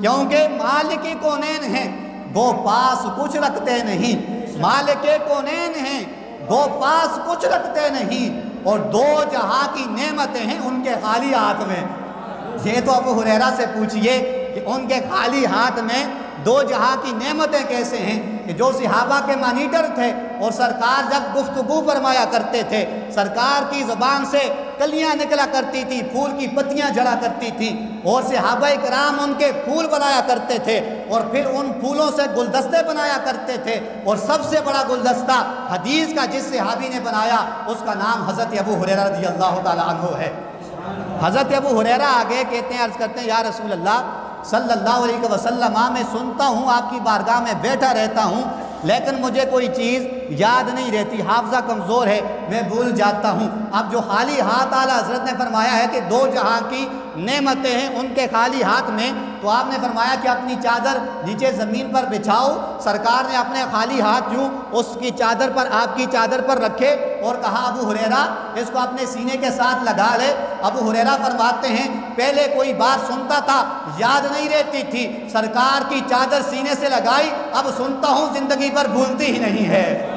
کیونکہ مالک کونین ہیں وہ پاس کچھ رکھتے نہیں، مالک کونین ہیں وہ پاس کچھ رکھتے نہیں، اور دو جہاں کی نعمتیں ہیں ان کے خالی ہاتھ میں۔ یہ تو ابو ہریرہ سے پوچھئے کہ ان کے خالی ہاتھ میں دو جہاں کی نعمتیں کیسے ہیں، کہ جو صحابہ کے مانیٹر تھے اور سرکار جب گفتگو فرمایا کرتے تھے، سرکار کی زبان سے کلیاں نکلا کرتی تھی، پھول کی پتیاں جھڑا کرتی تھیں، اور صحابہ کرام ان کے پھول بنایا کرتے تھے اور پھر ان پھولوں سے گلدستے بنایا کرتے تھے، اور سب سے بڑا گلدستہ حدیث کا جس صحابی نے بنایا اس کا نام حضرت ابو ہریرہ رضی اللہ تعالیٰ عنہ ہے۔ حضرت ابو ہریرہ آگے کہتے ہیں، عرض کرتے ہیں، یا رسول اللہ صلی اللہ علیہ وسلم، میں سنتا ہوں آپ کی بارگاہ میں بیٹھا رہتا ہوں، لیکن مجھے کوئی چیز یاد نہیں رہتی، حافظہ کمزور ہے، میں بھول جاتا ہوں۔ اب جو خالی ہاتھ اعلیٰ حضرت نے فرمایا ہے کہ دو جہاں کی نعمتیں ہیں ان کے خالی ہاتھ میں، تو آپ نے فرمایا کہ اپنی چادر نیچے زمین پر بچھاؤ۔ سرکار نے اپنے خالی ہاتھ یوں اس کی چادر پر، آپ کی چادر پر رکھے اور کہا ابو ہریرہ اس کو اپنے سینے کے ساتھ لگا لے۔ ابو ہریرہ فرماتے ہیں پہلے کوئی بات سنتا تھا یاد نہیں رہتی تھی، سرکار کی چادر سینے سے لگائی، اب سنتا ہوں زندگی پر بھولتی ہی نہیں ہے۔